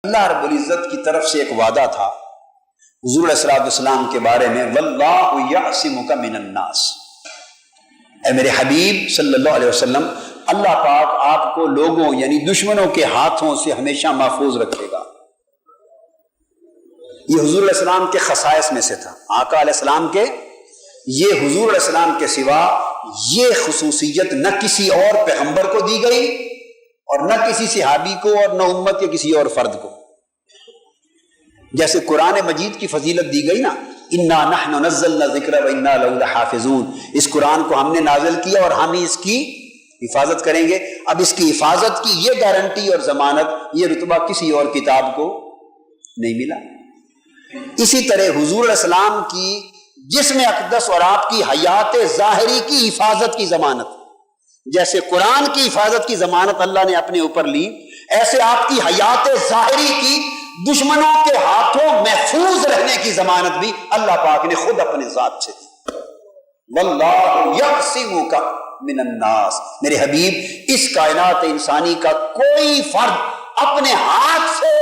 اللہ رب العزت کی طرف سے ایک وعدہ تھا حضور علیہ السلام کے بارے میں، واللہ یعصمک من الناس، اے میرے حبیب صلی اللہ علیہ وسلم، اللہ پاک آپ کو لوگوں یعنی دشمنوں کے ہاتھوں سے ہمیشہ محفوظ رکھے گا۔ یہ حضور علیہ السلام کے خصائص میں سے تھا، آقا علیہ السلام کے، یہ حضور علیہ السلام کے سوا یہ خصوصیت نہ کسی اور پیغمبر کو دی گئی اور نہ کسی صحابی کو اور نہ امت کے کسی اور فرد کو۔ جیسے قرآن مجید کی فضیلت دی گئی نا، انا نحن نزلنا الذکر وانا لہ لحافظون، اس قرآن کو ہم نے نازل کیا اور ہم ہی اس کی حفاظت کریں گے۔ اب اس کی حفاظت کی یہ گارنٹی اور ضمانت، یہ رتبہ کسی اور کتاب کو نہیں ملا۔ اسی طرح حضور علیہ السلام کی جسم اقدس اور آپ کی حیات ظاہری کی حفاظت کی ضمانت، جیسے قرآن کی حفاظت کی ضمانت اللہ نے اپنے اوپر لی، ایسے آپ کی حیات ظاہری کی دشمنوں کے ہاتھوں محفوظ رہنے کی ضمانت بھی اللہ پاک نے خود اپنے ذات سے دی۔ واللہ یعصمک من الناس، میرے حبیب اس کائنات انسانی کا کوئی فرد اپنے ہاتھ سے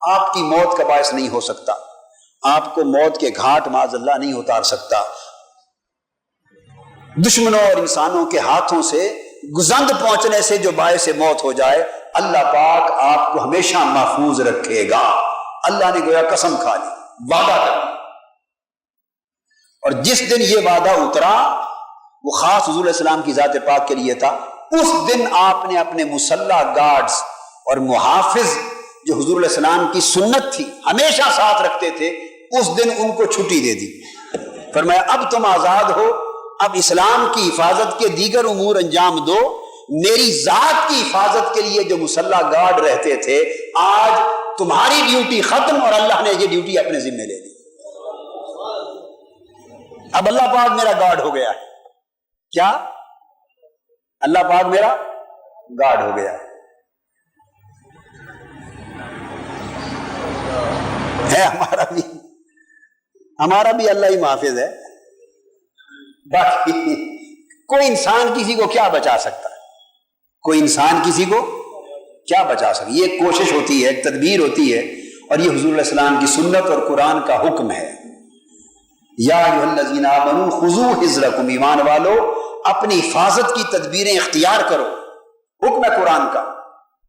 آپ کی موت کا باعث نہیں ہو سکتا، آپ کو موت کے گھاٹ معاذ اللہ نہیں اتار سکتا۔ دشمنوں اور انسانوں کے ہاتھوں سے گزند پہنچنے سے جو باعث موت ہو جائے، اللہ پاک آپ کو ہمیشہ محفوظ رکھے گا۔ اللہ نے گویا قسم کھا لی، وعدہ کر لی، اور جس دن یہ وعدہ اترا وہ خاص حضور علیہ السلام کی ذات پاک کے لیے تھا۔ اس دن آپ نے اپنے مسلح گارڈز اور محافظ جو حضور علیہ السلام کی سنت تھی ہمیشہ ساتھ رکھتے تھے، اس دن ان کو چھٹی دے دی، فرمایا اب تم آزاد ہو، اب اسلام کی حفاظت کے دیگر امور انجام دو، میری ذات کی حفاظت کے لیے جو مسلح گارڈ رہتے تھے آج تمہاری ڈیوٹی ختم، اور اللہ نے یہ ڈیوٹی اپنے ذمہ لے لی۔ اب اللہ پاک میرا گارڈ ہو گیا ہے، کیا؟ اللہ پاک میرا گارڈ ہو گیا ہے، ہمارا بھی اللہ ہی محافظ ہے۔ باقی کوئی انسان کسی کو کیا بچا سکتا ہے؟ کوئی انسان کسی کو کیا بچا سکتا ہے؟ یہ ایک کوشش ہوتی ہے، ایک تدبیر ہوتی ہے، اور یہ حضور علیہ السلام کی سنت اور قرآن کا حکم ہے۔ یا ایھا الذین آمنوا خذوا حذرکم، ایمان والو اپنی حفاظت کی تدبیریں اختیار کرو، حکم ہے قرآن کا،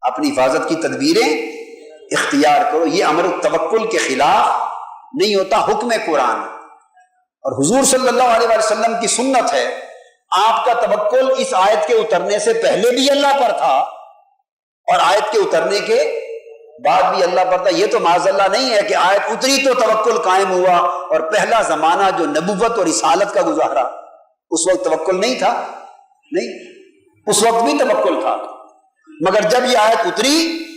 اپنی حفاظت کی تدبیریں اختیار کرو۔ یہ امر التوکل کے خلاف نہیں ہوتا، حکم قرآن، اور حضور صلی اللہ علیہ وسلم کی سنت ہے۔ آپ کا توکل اس آیت کے اترنے سے پہلے بھی اللہ پر تھا اور آیت کے اترنے کے بعد بھی اللہ پر تھا۔ یہ تو معاذ اللہ نہیں ہے کہ آیت اتری تو توکل قائم ہوا اور پہلا زمانہ جو نبوت اور رسالت کا گزارا اس وقت توکل نہیں تھا، نہیں، اس وقت بھی توکل تھا، مگر جب یہ آیت اتری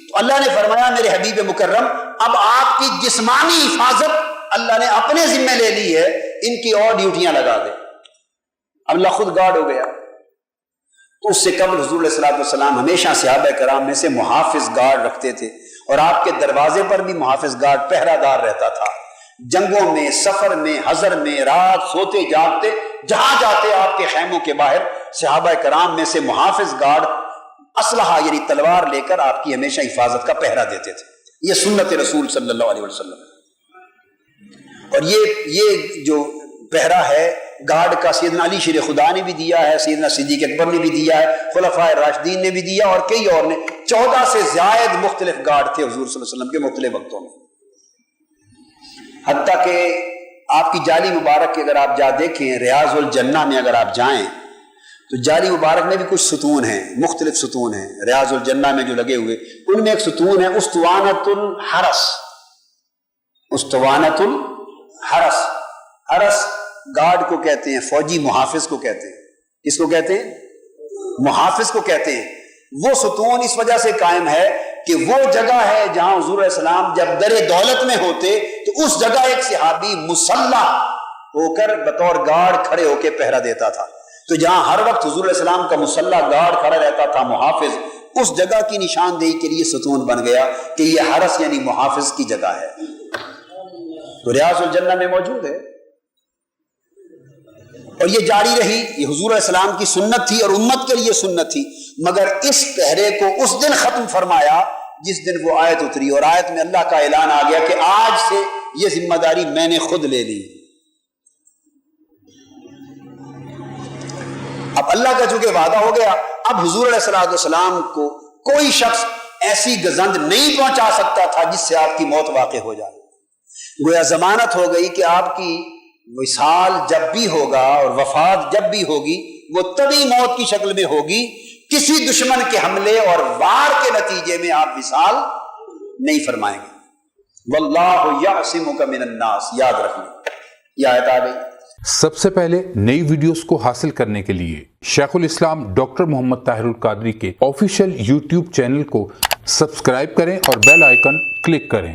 تو اللہ نے فرمایا میرے حبیب مکرم اب آپ کی جسمانی حفاظت اللہ نے اپنے ذمہ لے لی ہے، ان کی اور ڈیوٹیاں لگا دے۔ اللہ خود گارڈ ہو گیا۔ تو اس سے قبل حضور علیہ السلام ہمیشہ صحابہ کرام میں سے محافظ گارڈ رکھتے تھے، اور آپ کے دروازے پر بھی محافظ گارڈ پہرہ دار رہتا تھا۔ جنگوں میں، سفر میں، حضر میں، رات سوتے جاگتے جہاں جاتے آپ کے خیموں کے باہر صحابہ کرام میں سے محافظ گارڈ اسلحہ یعنی تلوار لے کر آپ کی ہمیشہ حفاظت کا پہرہ دیتے تھے۔ یہ سنت رسول صلی اللہ علیہ وسلم، اور یہ جو پہرا ہے گارڈ کا صدیقنا علی شیر خدا نے بھی دیا ہے، سیدنا صدیق اکبر نے بھی دیا ہے، خلفائے راشدین نے بھی دیا، اور کئی اور نے۔ 14 سے زائد مختلف گارڈ تھے حضور صلی اللہ علیہ وسلم کے مختلف وقتوں میں، حتیٰ کہ آپ کی جالی مبارک کی اگر آپ جا دیکھیں، ریاض الجنہ میں اگر آپ جائیں تو جالی مبارک میں بھی کچھ ستون ہیں، مختلف ستون ہیں ریاض الجنہ میں جو لگے ہوئے، ان میں ایک ستون ہے اسطوانۃ الحرس، اسطوانۃ الحرس۔ حرس گارڈ کو کہتے ہیں، فوجی محافظ کو کہتے ہیں۔ کس کو کہتے ہیں؟ محافظ کو کہتے ہیں۔ وہ ستون اس وجہ سے قائم ہے کہ وہ جگہ ہے جہاں حضور علیہ السلام جب در دولت میں ہوتے تو اس جگہ ایک صحابی مسلح ہو کر بطور گارڈ کھڑے ہو کے پہرا دیتا تھا۔ تو جہاں ہر وقت حضور علیہ السلام کا مسلح گارڈ کھڑا رہتا تھا، محافظ، اس جگہ کی نشاندہی کے لیے ستون بن گیا کہ یہ حرس یعنی محافظ کی جگہ ہے۔ تو ریاض الجنہ میں موجود ہے، اور یہ جاری رہی۔ یہ حضور علیہ السلام کی سنت تھی اور امت کے لیے سنت تھی، مگر اس پہرے کو اس دن ختم فرمایا جس دن وہ آیت اتری، اور آیت میں اللہ کا اعلان آ گیا کہ آج سے یہ ذمہ داری میں نے خود لے لی۔ اب اللہ کا چونکہ وعدہ ہو گیا، اب حضور علیہ الصلوۃ والسلام کو کوئی شخص ایسی گزند نہیں پہنچا سکتا تھا جس سے آپ کی موت واقع ہو جائے۔ گویا ضمانت ہو گئی کہ آپ کی وصال جب بھی ہوگا اور وفات جب بھی ہوگی وہ تبھی موت کی شکل میں ہوگی، کسی دشمن کے حملے اور وار کے نتیجے میں آپ وصال نہیں فرمائیں گے۔ واللہ یعصمک من الناس، یاد رکھیں یہ آیت آ گئی۔ سب سے پہلے نئی ویڈیوز کو حاصل کرنے کے لیے شیخ الاسلام ڈاکٹر محمد طاہر القادری کے آفیشیل یوٹیوب چینل کو سبسکرائب کریں اور بیل آئیکن کلک کریں۔